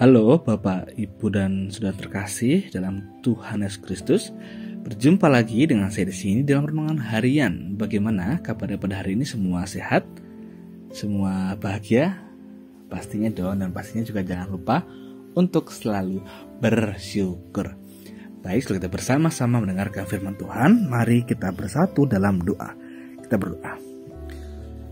Halo Bapak, Ibu, dan Saudara terkasih dalam Tuhan Yesus Kristus. Berjumpa lagi dengan saya di sini dalam renungan harian. Bagaimana kabarnya pada hari ini? Semua sehat? Semua bahagia? Pastinya dong, dan pastinya juga jangan lupa untuk selalu bersyukur. Baik, setelah kita bersama-sama mendengarkan firman Tuhan, mari kita bersatu dalam doa. Kita berdoa.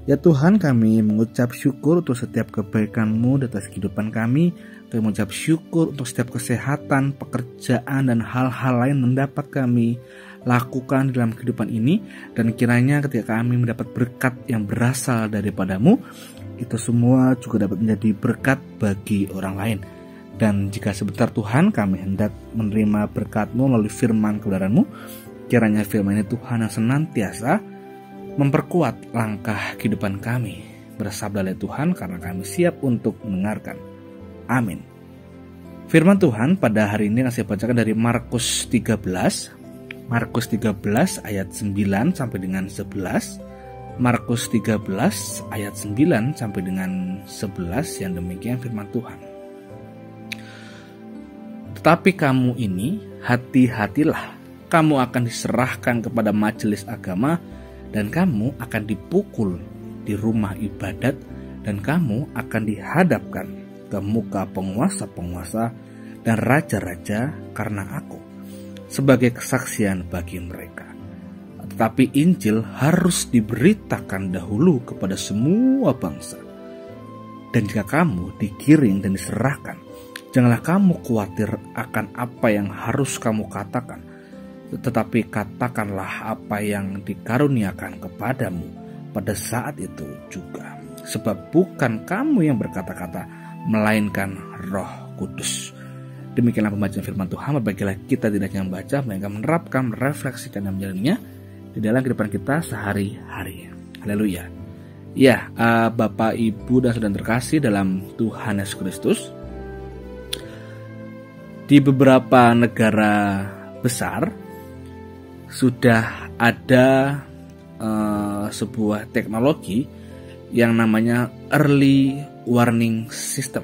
Ya Tuhan, kami mengucap syukur untuk setiap kebaikan-Mu di atas kehidupan kami. Kami mengucap syukur untuk setiap kesehatan, pekerjaan, dan hal-hal lain mendapat kami lakukan dalam kehidupan ini. Dan kiranya ketika kami mendapat berkat yang berasal daripada-Mu, itu semua juga dapat menjadi berkat bagi orang lain. Dan jika sebentar Tuhan kami hendak menerima berkat-Mu melalui firman kebenaran-Mu, kiranya firman ini Tuhan yang senantiasa memperkuat langkah kehidupan kami. Bersabdalah Tuhan, karena kami siap untuk mendengarkan. Amin. Firman Tuhan pada hari ini akan saya bacakan dari Markus 13. Markus 13 ayat 9 sampai dengan 11. Markus 13 ayat 9 sampai dengan 11, yang demikian firman Tuhan. Tetapi kamu ini hati-hatilah, kamu akan diserahkan kepada majelis agama, dan kamu akan dipukul di rumah ibadat, dan kamu akan dihadapkan ke muka penguasa-penguasa dan raja-raja karena aku, sebagai kesaksian bagi mereka. Tetapi Injil harus diberitakan dahulu kepada semua bangsa. Dan jika kamu digiring dan diserahkan, janganlah kamu khawatir akan apa yang harus kamu katakan, tetapi katakanlah apa yang dikaruniakan kepadamu pada saat itu juga. Sebab bukan kamu yang berkata-kata, melainkan Roh Kudus. Demikianlah pembacaan firman Tuhan. Baiklah, kita tidak hanya membaca, melainkan menerapkan, merefleksikan, dan menjalannya di dalam kehidupan kita sehari-hari. Haleluya. Ya, Bapak, Ibu, dan Saudara terkasih dalam Tuhan Yesus Kristus, di beberapa negara besar sudah ada sebuah teknologi yang namanya early warning system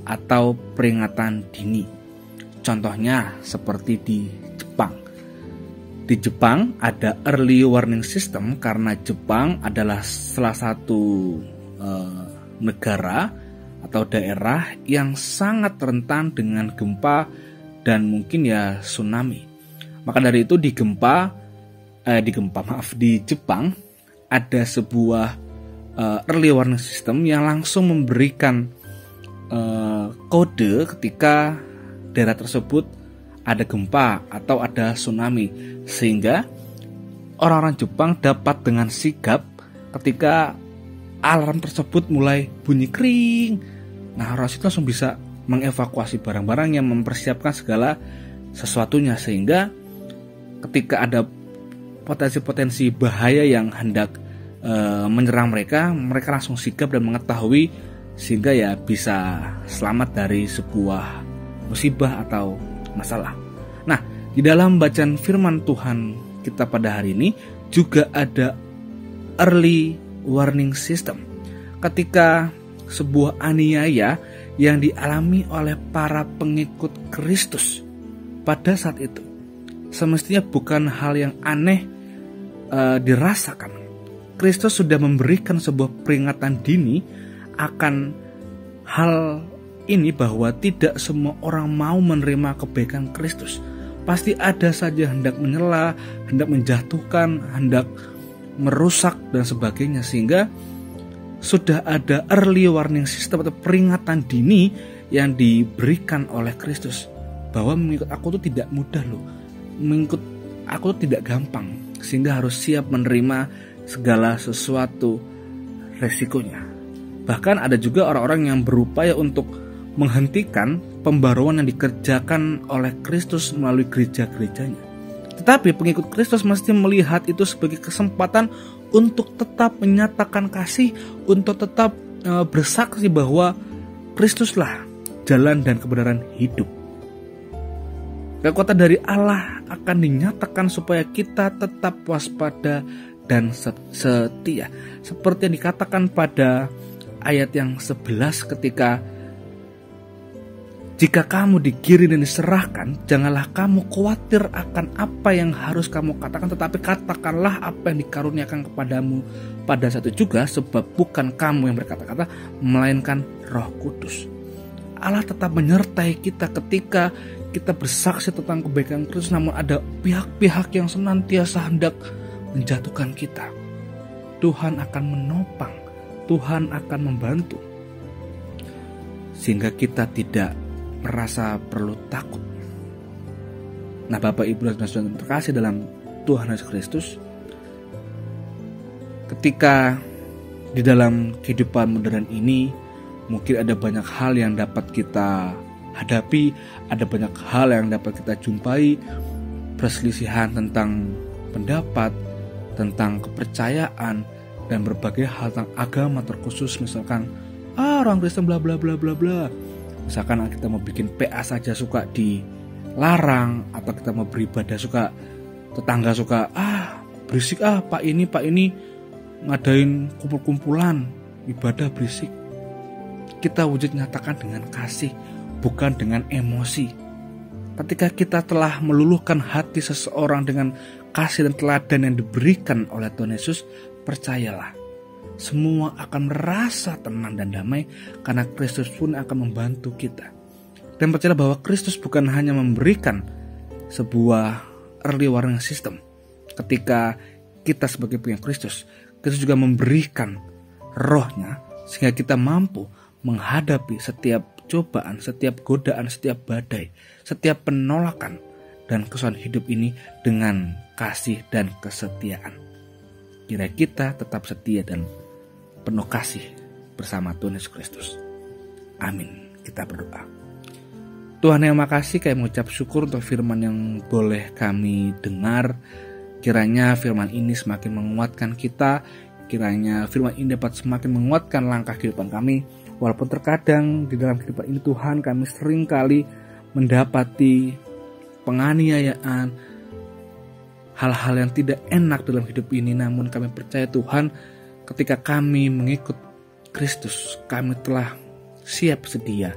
atau peringatan dini. Contohnya seperti di Jepang. Di Jepang ada early warning system karena Jepang adalah salah satu negara atau daerah yang sangat rentan dengan gempa dan mungkin ya tsunami. Maka dari itu di Jepang ada sebuah early warning system yang langsung memberikan kode ketika daerah tersebut ada gempa atau ada tsunami, sehingga orang-orang Jepang dapat dengan sigap ketika alarm tersebut mulai bunyi kering. Nah, orang itu langsung bisa mengevakuasi barang-barang yang mempersiapkan segala sesuatunya, sehingga ketika ada potensi-potensi bahaya yang hendak menyerang mereka langsung sigap dan mengetahui, sehingga ya bisa selamat dari sebuah musibah atau masalah. Nah, di dalam bacaan firman Tuhan kita pada hari ini juga ada early warning system. Ketika sebuah aniaya yang dialami oleh para pengikut Kristus pada saat itu, semestinya bukan hal yang aneh dirasakan. Kristus sudah memberikan sebuah peringatan dini akan hal ini, bahwa tidak semua orang mau menerima kebaikan Kristus. Pasti ada saja hendak menyela, hendak menjatuhkan, hendak merusak dan sebagainya, sehingga sudah ada early warning system atau peringatan dini yang diberikan oleh Kristus, bahwa mengikut aku itu tidak mudah loh, mengikut aku itu tidak gampang, sehingga harus siap menerima segala sesuatu resikonya. Bahkan ada juga orang-orang yang berupaya untuk menghentikan pembaruan yang dikerjakan oleh Kristus melalui gereja-gerejanya. Tetapi pengikut Kristus mesti melihat itu sebagai kesempatan untuk tetap menyatakan kasih, untuk tetap bersaksi bahwa Kristuslah jalan dan kebenaran hidup. Kekuatan dari Allah akan dinyatakan supaya kita tetap waspada dan setia. Seperti yang dikatakan pada ayat yang 11 ketika Jika kamu digiring dan diserahkan, janganlah kamu khawatir akan apa yang harus kamu katakan, tetapi katakanlah apa yang dikaruniakan kepadamu pada saat itu juga, sebab bukan kamu yang berkata-kata, melainkan Roh Kudus. Allah tetap menyertai kita ketika kita bersaksi tentang kebaikan Kristus, namun ada pihak-pihak yang senantiasa hendak menjatuhkan kita. Tuhan akan menopang, Tuhan akan membantu, sehingga kita tidak merasa perlu takut. Nah, Bapak Ibu dan Saudara terkasih dalam Tuhan Yesus Kristus, ketika di dalam kehidupan modern ini mungkin ada banyak hal yang dapat kita hadapi, ada banyak hal yang dapat kita jumpai, perselisihan tentang pendapat, tentang kepercayaan, dan berbagai hal tentang agama terkhusus, misalkan orang Kristen bla bla bla bla bla. Misalkan kita mau bikin PA saja suka dilarang, atau kita mau beribadah suka, tetangga suka berisik pak ini ngadain kumpul-kumpulan ibadah berisik. Kita wujud nyatakan dengan kasih, bukan dengan emosi. Ketika kita telah meluluhkan hati seseorang dengan kasih dan teladan yang diberikan oleh Tuhan Yesus, percayalah, semua akan merasa tenang dan damai karena Kristus pun akan membantu kita. Dan percayalah bahwa Kristus bukan hanya memberikan sebuah early warning system ketika kita sebagai pengikut Kristus, Kristus juga memberikan rohnya sehingga kita mampu menghadapi setiap cobaan, setiap godaan, setiap badai, setiap penolakan dan kesusahan hidup ini dengan kasih dan kesetiaan. Kiranya kita tetap setia dan penuh kasih bersama Tuhan Yesus Kristus. Amin. Kita berdoa. Tuhan yang makasih, kami mengucap syukur untuk firman yang boleh kami dengar. Kiranya firman ini semakin menguatkan kita. Kiranya firman ini dapat semakin menguatkan langkah kehidupan kami. Walaupun terkadang di dalam kehidupan ini Tuhan, kami sering kali mendapati penganiayaan, hal-hal yang tidak enak dalam hidup ini. Namun kami percaya Tuhan, ketika kami mengikut Kristus, kami telah siap sedia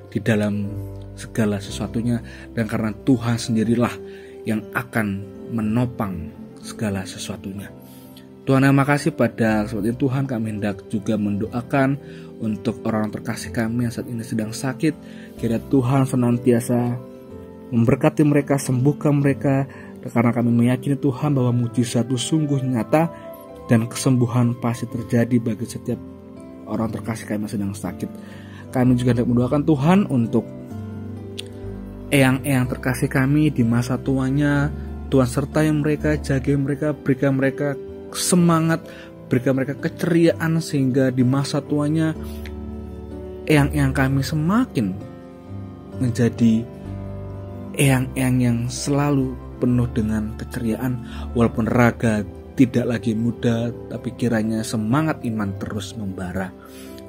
di dalam segala sesuatunya. Dan karena Tuhan sendirilah yang akan menopang segala sesuatunya. Tuhan, terima kasih pada saat ini Tuhan, kami hendak juga mendoakan untuk orang-orang terkasih kami yang saat ini sedang sakit. Kiranya Tuhan senantiasa memberkati mereka, sembuhkan mereka. Karena kami meyakini Tuhan bahwa mujizat itu sungguh nyata dan kesembuhan pasti terjadi bagi setiap orang terkasih kami yang sedang sakit. Kami juga hendak mendoakan Tuhan untuk eyang-eyang terkasih kami di masa tuanya. Tuhan sertai mereka, jaga mereka, berikan mereka semangat, berikan mereka keceriaan sehingga di masa tuanya eyang-eyang kami semakin menjadi eyang-eyang yang selalu penuh dengan keceriaan, walaupun raga tidak lagi muda, tapi kiranya semangat iman terus membara.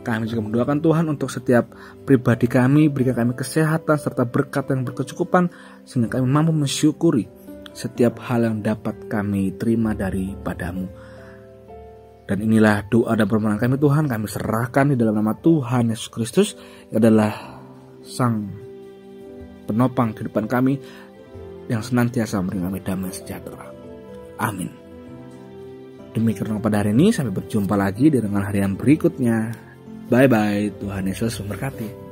Kami juga mendoakan Tuhan untuk setiap pribadi kami, berikan kami kesehatan serta berkat yang berkecukupan sehingga kami mampu mensyukuri setiap hal yang dapat kami terima daripadamu. Dan inilah doa dan permohonan kami Tuhan, kami serahkan di dalam nama Tuhan Yesus Kristus yang adalah Sang penopang kehidupan kami, yang senantiasa memberi kami damai sejahtera. Amin. Demikian pada hari ini, sampai berjumpa lagi di renungan harian berikutnya. Bye bye, Tuhan Yesus memberkati.